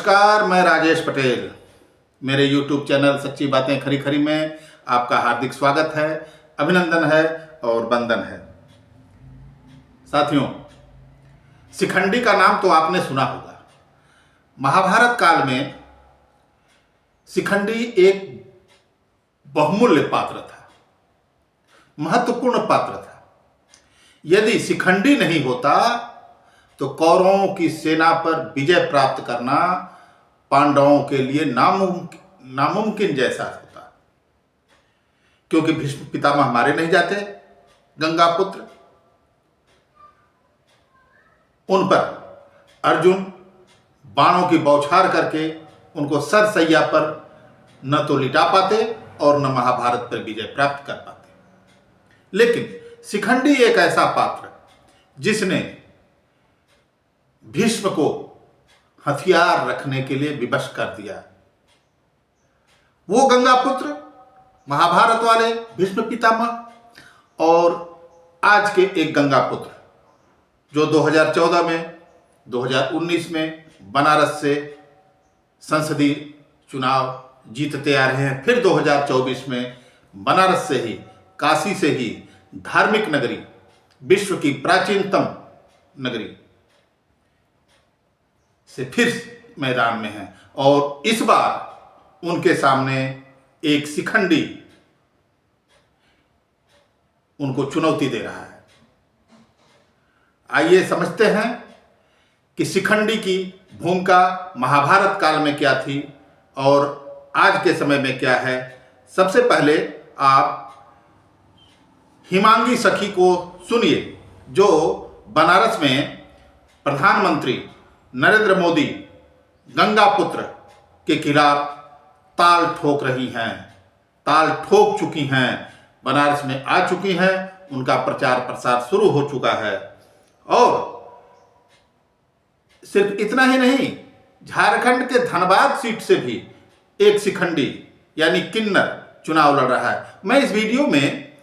नमस्कार, मैं राजेश पटेल। मेरे YouTube चैनल सच्ची बातें खरी खरी में आपका हार्दिक स्वागत है, अभिनंदन है और वंदन है। साथियों, शिखंडी का नाम तो आपने सुना होगा। महाभारत काल में शिखंडी एक बहुमूल्य पात्र था, महत्वपूर्ण पात्र था। यदि शिखंडी नहीं होता तो कौरवों की सेना पर विजय प्राप्त करना पांडवों के लिए नामुमकिन जैसा होता, क्योंकि भीष्म पितामह मारे नहीं जाते। गंगा पुत्र, उन पर अर्जुन बाणों की बौछार करके उनको सरसैया पर न तो लिटा पाते और न महाभारत पर विजय प्राप्त कर पाते। लेकिन शिखंडी एक ऐसा पात्र जिसने भीष्म को हथियार रखने के लिए विवश कर दिया। वो गंगा पुत्र, महाभारत वाले भीष्म पितामह और आज के एक गंगा पुत्र जो 2014 में 2019 में बनारस से संसदीय चुनाव जीतते आ रहे हैं। फिर 2024 में बनारस से ही, काशी से ही धार्मिक नगरी, विश्व की प्राचीनतम नगरी से फिर मैदान में हैं और इस बार उनके सामने एक शिखंडी उनको चुनौती दे रहा है। आइए समझते हैं कि शिखंडी की भूमिका महाभारत काल में क्या थी और आज के समय में क्या है। सबसे पहले आप हिमांगी सखी को सुनिए, जो बनारस में प्रधानमंत्री नरेंद्र मोदी गंगा पुत्र के खिलाफ ताल ठोक रही हैं, ताल ठोक चुकी हैं, बनारस में आ चुकी हैं। उनका प्रचार प्रसार शुरू हो चुका है और सिर्फ इतना ही नहीं, झारखंड के धनबाद सीट से भी एक शिखंडी यानी किन्नर चुनाव लड़ रहा है। मैं इस वीडियो में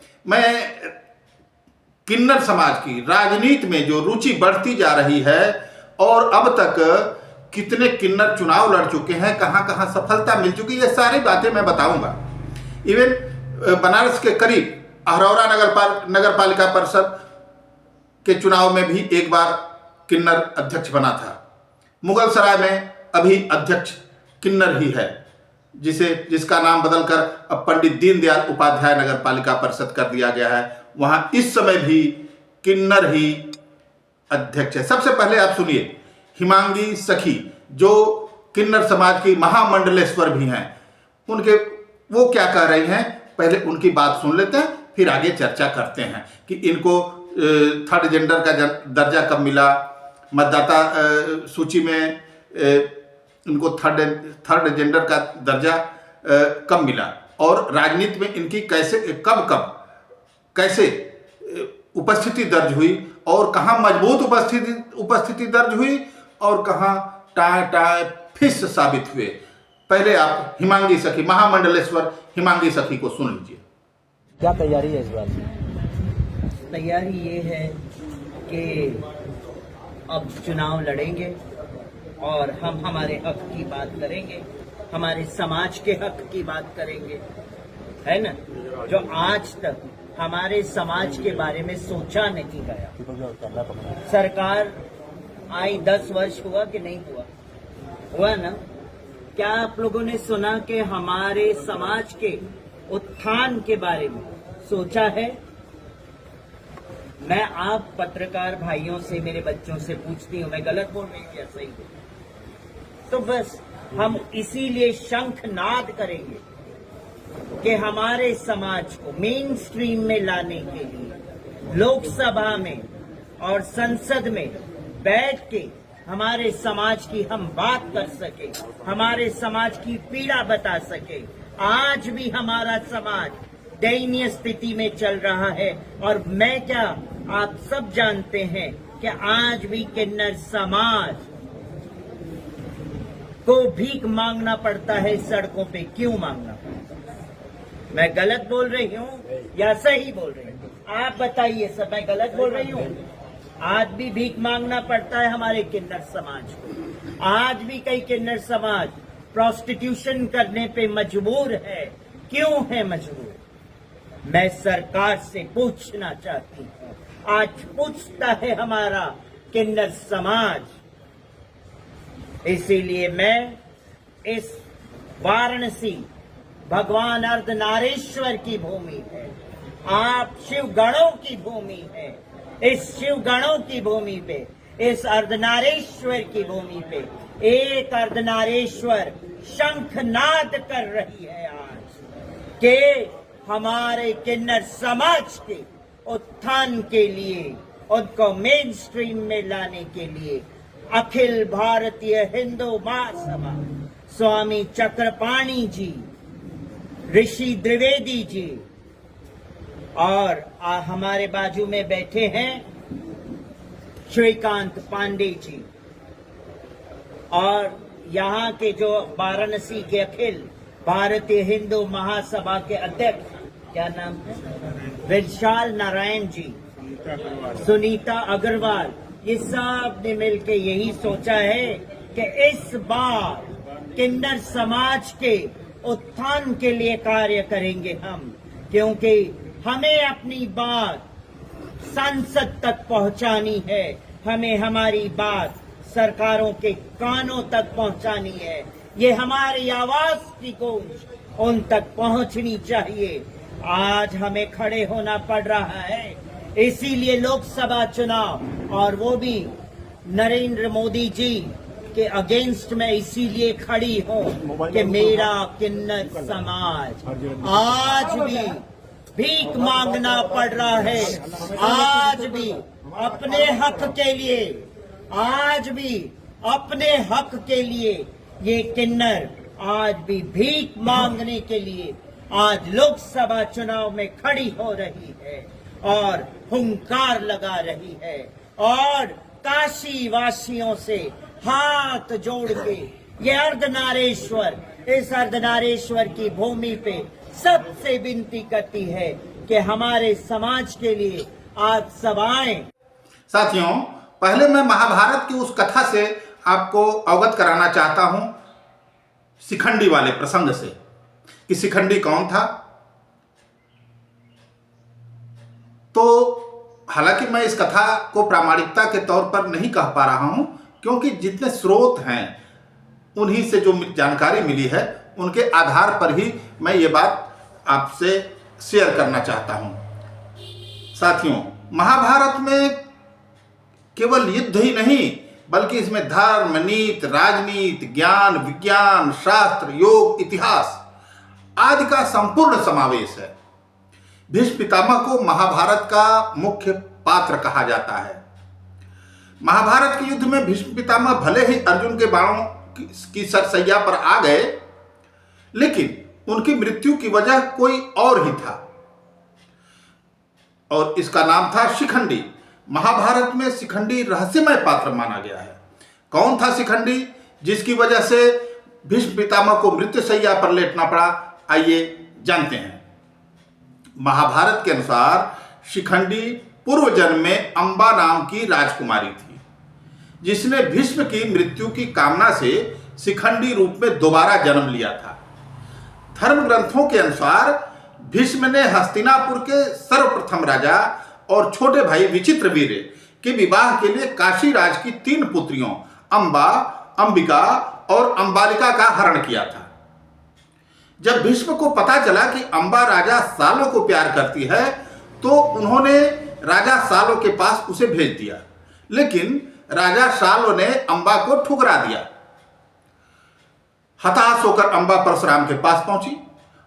किन्नर समाज की राजनीति में जो रुचि बढ़ती जा रही है और अब तक कितने किन्नर चुनाव लड़ चुके हैं, कहां कहां सफलता मिल चुकी, ये सारी बातें मैं बताऊंगा। इवन बनारस के करीब अहरौरा नगर पालिका परिषद के चुनाव में भी एक बार किन्नर अध्यक्ष बना था। मुगल सराय में अभी अध्यक्ष किन्नर ही है, जिसका नाम बदलकर अब पंडित दीनदयाल उपाध्याय नगर पालिका परिषद कर दिया गया है। वहां इस समय भी किन्नर ही अध्यक्ष है। सबसे पहले आप सुनिए हिमांगी सखी, जो किन्नर समाज की महामंडलेश्वर भी हैं, वो क्या कह रही हैं। पहले उनकी बात सुन लेते हैं, फिर आगे चर्चा करते हैं कि इनको थर्ड जेंडर का दर्जा कब मिला, मतदाता सूची में इनको थर्ड जेंडर का दर्जा कब मिला और राजनीति में इनकी कैसे उपस्थिति दर्ज हुई और कहाँ मजबूत उपस्थिति दर्ज हुई और कहाँ टाए फिस साबित हुए। पहले आप हिमांगी सखी, महामंडलेश्वर हिमांगी सखी को सुन लीजिए। क्या तैयारी है इस बार? तैयारी ये है कि अब चुनाव लड़ेंगे और हम हमारे हक की बात करेंगे, हमारे समाज के हक की बात करेंगे, है ना, जो आज तक हमारे समाज के बारे में सोचा नहीं गया। सरकार आई 10 वर्ष हुआ कि नहीं हुआ ना? क्या आप लोगों ने सुना कि हमारे समाज के उत्थान के बारे में सोचा है? मैं आप पत्रकार भाइयों से, मेरे बच्चों से पूछती हूँ, मैं गलत बोल रही हूँ या सही? तो बस हम इसीलिए शंखनाद करेंगे कि हमारे समाज को मेन स्ट्रीम में लाने के लिए लोकसभा में और संसद में बैठ के हमारे समाज की हम बात कर सके, हमारे समाज की पीड़ा बता सके। आज भी हमारा समाज दयनीय स्थिति में चल रहा है और मैं क्या, आप सब जानते हैं कि आज भी किन्नर समाज को भीख मांगना पड़ता है सड़कों पे। क्यों मांगना पड़ता है? मैं गलत बोल रही हूँ या सही बोल रही हूँ? आप बताइए सब, मैं गलत बोल रही हूँ? आज भी भीख मांगना पड़ता है हमारे किन्नर समाज को। आज भी कई किन्नर समाज प्रोस्टिट्यूशन करने पे मजबूर है। क्यों है मजबूर? मैं सरकार से पूछना चाहती हूँ। आज पूछता है हमारा किन्नर समाज। इसीलिए मैं इस वाराणसी भगवान अर्धनारीश्वर की भूमि है, आप शिव गणों की भूमि है। इस शिव गणों की भूमि पे, इस अर्धनारीश्वर की भूमि पे एक अर्धनारीश्वर शंखनाद कर रही है आज के हमारे किन्नर समाज के उत्थान के लिए, उनको मेन स्ट्रीम में लाने के लिए अखिल भारतीय हिंदू महासभा, स्वामी चक्रपाणी जी, ऋषि द्विवेदी जी और हमारे बाजू में बैठे हैं श्रीकांत पांडे जी, और यहाँ के जो वाराणसी के अखिल भारतीय हिंदू महासभा के अध्यक्ष, क्या नाम है, विशाल नारायण जी, सुनीता अग्रवाल, ये सब ने मिलकर यही सोचा है कि इस बार किन्नर समाज के उत्थान के लिए कार्य करेंगे हम, क्योंकि हमें अपनी बात संसद तक पहुंचानी है, हमें हमारी बात सरकारों के कानों तक पहुंचानी है। ये हमारी आवाज की गूंज उन तक पहुंचनी चाहिए। आज हमें खड़े होना पड़ रहा है, इसीलिए लोकसभा चुनाव, और वो भी नरेंद्र मोदी जी के अगेंस्ट में इसीलिए खड़ी हूं कि मेरा किन्नर समाज आज भी भीख मांगना पड़ रहा है, आज भी अपने हक के लिए, आज भी अपने हक के लिए ये किन्नर आज भी भीख मांगने के लिए आज लोकसभा चुनाव में खड़ी हो रही है और हुंकार लगा रही है, और काशी वासियों से हाथ जोड़ के ये अर्धनारीश्वर, इस अर्धनारीश्वर की भूमि पे सबसे विनती करती है कि हमारे समाज के लिए आप सब आए। साथियों, पहले मैं महाभारत की उस कथा से आपको अवगत कराना चाहता हूं, शिखंडी वाले प्रसंग से, कि शिखंडी कौन था। तो हालांकि मैं इस कथा को प्रामाणिकता के तौर पर नहीं कह पा रहा हूं, क्योंकि जितने स्रोत हैं उन्हीं से जो जानकारी मिली है उनके आधार पर ही मैं ये बात आपसे शेयर करना चाहता हूं। साथियों, महाभारत में केवल युद्ध ही नहीं, बल्कि इसमें धर्म, नीति, राजनीति, ज्ञान, विज्ञान, शास्त्र, योग, इतिहास आदि का संपूर्ण समावेश है। भीष्म पितामह को महाभारत का मुख्य पात्र कहा जाता है। महाभारत के युद्ध में भीष्म पितामह भले ही अर्जुन के बाणों की सरसैया पर आ गए, लेकिन उनकी मृत्यु की वजह कोई और ही था, और इसका नाम था शिखंडी। महाभारत में शिखंडी रहस्यमय पात्र माना गया है। कौन था शिखंडी जिसकी वजह से भीष्म पितामह को मृत्युशैया पर लेटना पड़ा? आइए जानते हैं। महाभारत के अनुसार शिखंडी पूर्व जन्म में अंबा नाम की राजकुमारी थी, जिसने भीष्म की मृत्यु की कामना से शिखंडी रूप में दोबारा जन्म लिया था। धर्म ग्रंथों के अनुसार भीष्म ने हस्तिनापुर के सर्वप्रथम राजा और छोटे भाई विचित्रवीर के विवाह के लिए काशी राज की 3 पुत्रियों अंबा, अंबिका और अंबालिका का हरण किया था। जब भीष्म को पता चला कि अंबा राजा सालों को प्यार करती है, तो उन्होंने राजा सालों के पास उसे भेज दिया, लेकिन राजा सालों ने अंबा को ठुकरा दिया। हताश होकर अंबा परशुराम के पास पहुंची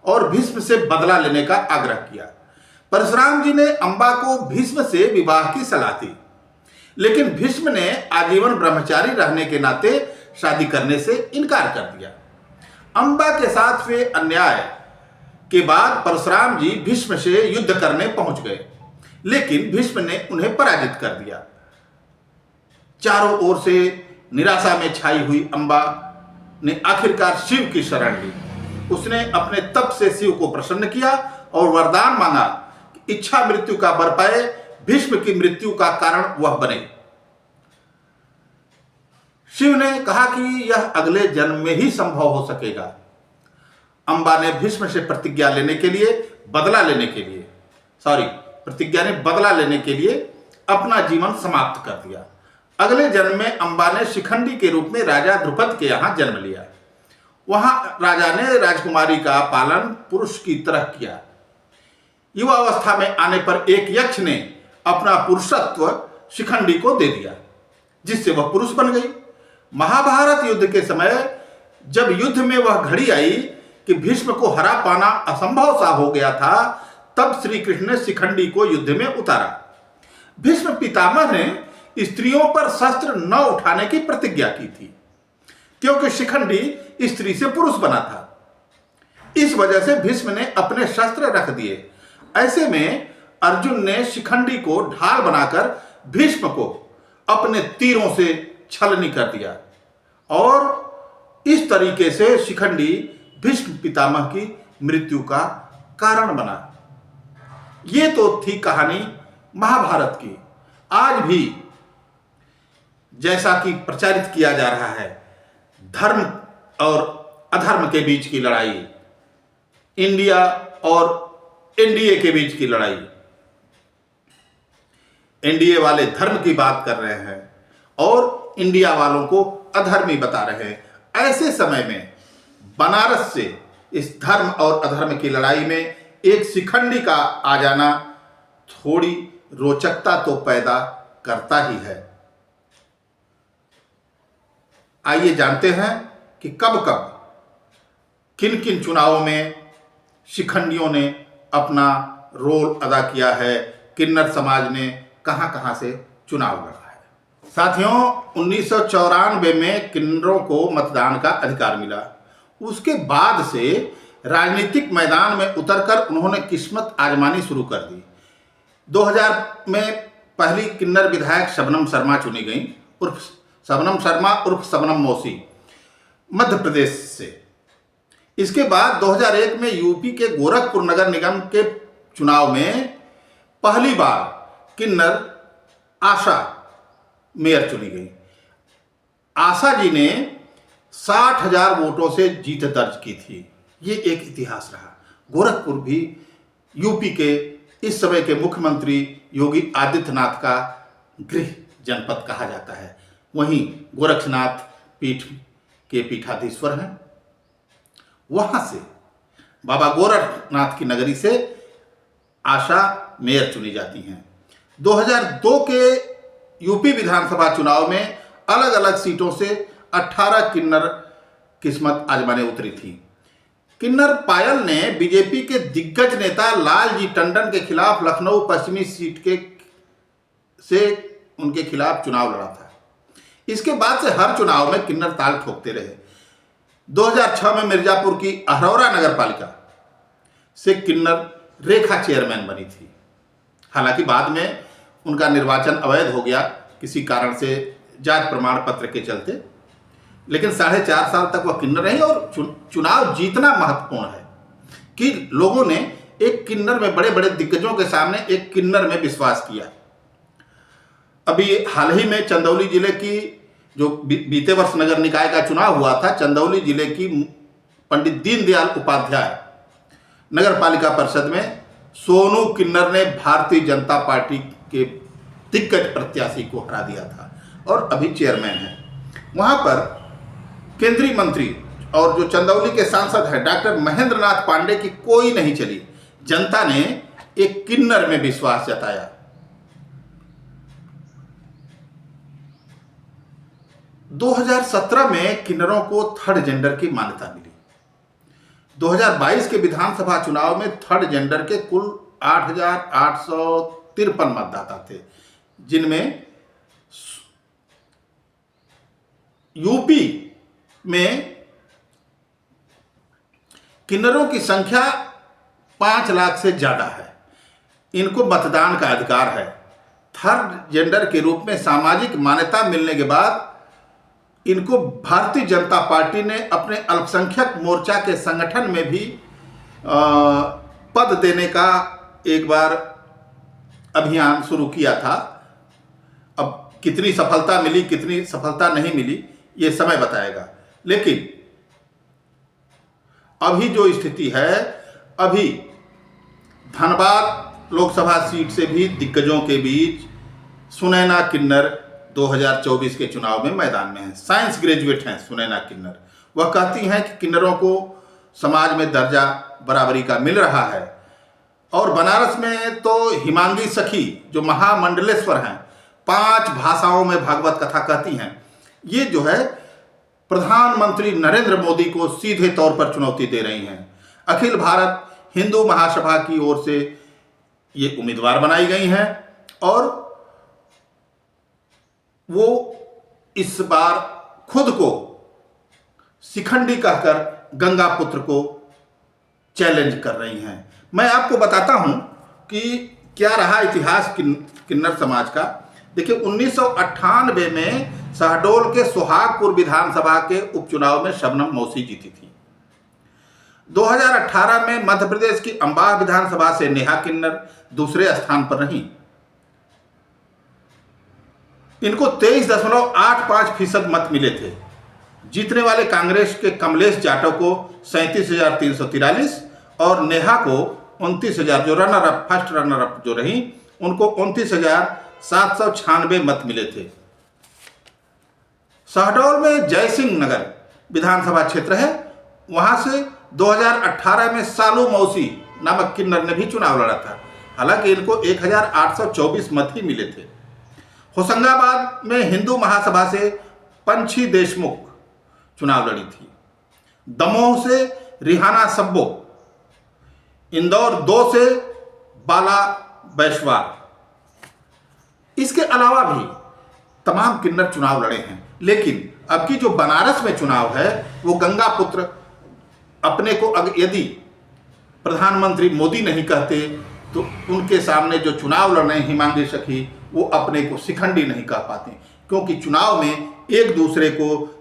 और भीष्म से बदला लेने का आग्रह किया। परशुराम जी ने अंबा को भीष्म से विवाह की सलाह दी, लेकिन भीष्म ने आजीवन ब्रह्मचारी रहने के नाते शादी करने से इनकार कर दिया। अंबा के साथ हुए अन्याय के बाद परशुराम जी भीष्म से युद्ध करने पहुंच गए, लेकिन भीष्म ने उन्हें पराजित कर दिया। चारों ओर से निराशा में छाई हुई अंबा ने आखिरकार शिव की शरण ली। उसने अपने तप से शिव को प्रसन्न किया और वरदान मांगा कि इच्छा मृत्यु का वर पाए, भीष्म की मृत्यु का कारण वह बने। शिव ने कहा कि यह अगले जन्म में ही संभव हो सकेगा। अंबा ने भीष्म से प्रतिज्ञा लेने के लिए बदला लेने के लिए अपना जीवन समाप्त कर दिया। अगले जन्म में अंबा ने शिखंडी के रूप में राजा द्रुपद के यहाँ जन्म लिया। वहां राजा ने राजकुमारी का पालन पुरुष की तरह किया। युवावस्था में आने पर एक यक्ष ने अपना पुरुषत्व शिखंडी को दे दिया, जिससे वह पुरुष बन गई। महाभारत युद्ध के समय जब युद्ध में वह घड़ी आई कि भीष्म को हरा पाना असंभव सा हो गया था, तब श्री कृष्ण ने शिखंडी को युद्ध में उतारा। भीष्म पितामह ने स्त्रियों पर शस्त्र न उठाने की प्रतिज्ञा की थी, क्योंकि शिखंडी स्त्री से पुरुष बना था। इस वजह से भीष्म ने अपने शस्त्र रख दिए। ऐसे में अर्जुन ने शिखंडी को ढाल बनाकर भीष्म को अपने तीरों से छलनी कर दिया और इस तरीके से शिखंडी भीष्म पितामह की मृत्यु का कारण बना। ये तो थी कहानी महाभारत की। आज भी जैसा कि प्रचारित किया जा रहा है, धर्म और अधर्म के बीच की लड़ाई, इंडिया और एनडीए के बीच की लड़ाई, एनडीए वाले धर्म की बात कर रहे हैं और इंडिया वालों को अधर्मी बता रहे हैं। ऐसे समय में बनारस से इस धर्म और अधर्म की लड़ाई में एक शिखंडी का आ जाना थोड़ी रोचकता तो पैदा करता ही है। आइए जानते हैं कि कब कब किन किन चुनावों में शिखंडियों ने अपना रोल अदा किया है, किन्नर समाज ने कहां कहां से चुनाव लड़ा है। साथियों, 1994 में किन्नरों को मतदान का अधिकार मिला। उसके बाद से राजनीतिक मैदान में उतरकर उन्होंने किस्मत आजमानी शुरू कर दी। 2000 में पहली किन्नर विधायक शबनम शर्मा चुनी गई, उर्फ शबनम मौसी, मध्य प्रदेश से। इसके बाद 2001 में यूपी के गोरखपुर नगर निगम के चुनाव में पहली बार किन्नर आशा मेयर चुनी गई। आशा जी ने 60,000 वोटों से जीत दर्ज की थी। ये एक इतिहास रहा। गोरखपुर भी यूपी के इस समय के मुख्यमंत्री योगी आदित्यनाथ का गृह जनपद कहा जाता है। वहीं गोरक्षनाथ पीठ के पीठाधीश्वर हैं। वहां से बाबा गोरखनाथ की नगरी से आशा मेयर चुनी जाती हैं। 2002 के यूपी विधानसभा चुनाव में अलग अलग सीटों से 18 किन्नर किस्मत आजमाने उतरी थी। किन्नर पायल ने बीजेपी के दिग्गज नेता लालजी टंडन के खिलाफ लखनऊ पश्चिमी सीट से उनके खिलाफ चुनाव लड़ा था। इसके बाद से हर चुनाव में किन्नर ताल ठोकते रहे। 2006 में मिर्जापुर की अहरौरा नगर पालिका से किन्नर रेखा चेयरमैन बनी थी। हालांकि बाद में उनका निर्वाचन अवैध हो गया किसी कारण से, जात प्रमाण पत्र के चलते, लेकिन 4.5 साल तक वह किन्नर रही। और चुनाव जीतना महत्वपूर्ण है कि लोगों ने एक किन्नर में, बड़े बड़े दिग्गजों के सामने एक किन्नर में विश्वास किया। अभी हाल ही में चंदौली जिले की, जो बीते वर्ष नगर निकाय का चुनाव हुआ था, चंदौली जिले की पंडित दीनदयाल उपाध्याय नगर पालिका परिषद में सोनू किन्नर ने भारतीय जनता पार्टी के दिग्गज प्रत्याशी को हरा दिया था और अभी चेयरमैन है। वहां पर केंद्रीय मंत्री और जो चंदौली के सांसद हैं डॉक्टर महेंद्र नाथ पांडे की कोई नहीं चली। जनता ने एक किन्नर में विश्वास जताया। 2017 में किन्नरों को थर्ड जेंडर की मान्यता मिली। 2022 के विधानसभा चुनाव में थर्ड जेंडर के कुल 8,853 मतदाता थे, जिनमें यूपी में किन्नरों की संख्या 5 लाख से ज्यादा है। इनको मतदान का अधिकार है। थर्ड जेंडर के रूप में सामाजिक मान्यता मिलने के बाद इनको भारतीय जनता पार्टी ने अपने अल्पसंख्यक मोर्चा के संगठन में भी पद देने का एक बार अभियान शुरू किया था। अब कितनी सफलता मिली, कितनी सफलता नहीं मिली, ये समय बताएगा। लेकिन अभी जो स्थिति है, अभी धनबाद लोकसभा सीट से भी दिग्गजों के बीच सुनैना किन्नर 2024 के चुनाव में मैदान में है। साइंस ग्रेजुएट हैं सुनैना किन्नर। वह कहती हैं कि किन्नरों को समाज में दर्जा बराबरी का मिल रहा है। और बनारस में तो हिमांगी सखी जो महामंडलेश्वर हैं, 5 भाषाओं में भागवत कथा कहती हैं, ये जो है प्रधानमंत्री नरेंद्र मोदी को सीधे तौर पर चुनौती दे रही हैं। अखिल भारत हिंदू महासभा की ओर से ये उम्मीदवार बनाई गई हैं और वो इस बार खुद को शिखंडी कहकर गंगा पुत्र को चैलेंज कर रही हैं। मैं आपको बताता हूं कि क्या रहा इतिहास किन्नर समाज का। देखिए, 1998 में शहडोल के सुहागपुर विधानसभा के उपचुनाव में शबनम मौसी जीती थी। 2018 में मध्य प्रदेश की अंबाह विधानसभा से नेहा किन्नर दूसरे स्थान पर रही। इनको 23.85% मत मिले थे। जीतने वाले कांग्रेस के कमलेश जाटव को 37,343 और नेहा को 29,000, जो फर्स्ट रनर अप जो रही, उनको 29,796 मत मिले थे। शहडोल में जयसिंह नगर विधानसभा क्षेत्र है, वहां से 2018 में सालू मौसी नामक किन्नर ने भी चुनाव लड़ा था। हालांकि इनको 1,824 मत ही मिले थे। होशंगाबाद में हिंदू महासभा से पंछी देशमुख चुनाव लड़ी थी। दमोह से रिहाना सब्बो, इंदौर 2 से बाला बैशवार, इसके अलावा भी तमाम किन्नर चुनाव लड़े हैं। लेकिन अब की जो बनारस में चुनाव है, वो गंगा पुत्र अपने को यदि प्रधानमंत्री मोदी नहीं कहते तो उनके सामने जो चुनाव लड़ रहे हैं हिमांगी सखी, वो अपने को शिखंडी नहीं कह पाते। क्योंकि चुनाव में एक दूसरे को,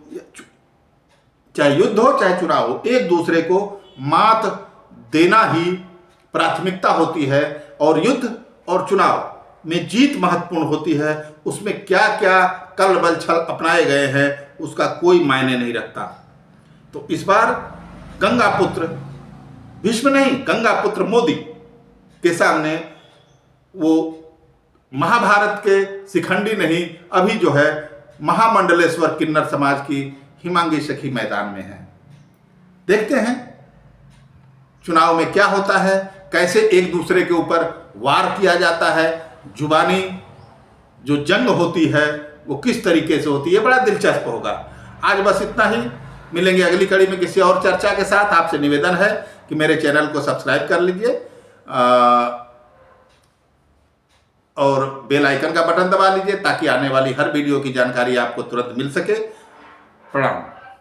चाहे युद्ध हो चाहे चुनाव हो, एक दूसरे को मात देना ही प्राथमिकता होती है। और युद्ध और चुनाव में जीत महत्वपूर्ण होती है। उसमें क्या क्या कल बल छल अपनाए गए हैं उसका कोई मायने नहीं रखता। तो इस बार गंगा पुत्र भीष्म नहीं, गंगा पुत्र मोदी के सामने वो महाभारत के शिखंडी नहीं, अभी जो है महामंडलेश्वर किन्नर समाज की हिमांगी सखी मैदान में है। देखते हैं चुनाव में क्या होता है, कैसे एक दूसरे के ऊपर वार किया जाता है, जुबानी जो जंग होती है वो किस तरीके से होती है। बड़ा दिलचस्प होगा। आज बस इतना ही, मिलेंगे अगली कड़ी में किसी और चर्चा के साथ। आपसे निवेदन है कि मेरे चैनल को सब्सक्राइब कर लीजिए और बेल आइकन का बटन दबा लीजिए ताकि आने वाली हर वीडियो की जानकारी आपको तुरंत मिल सके। प्रणाम।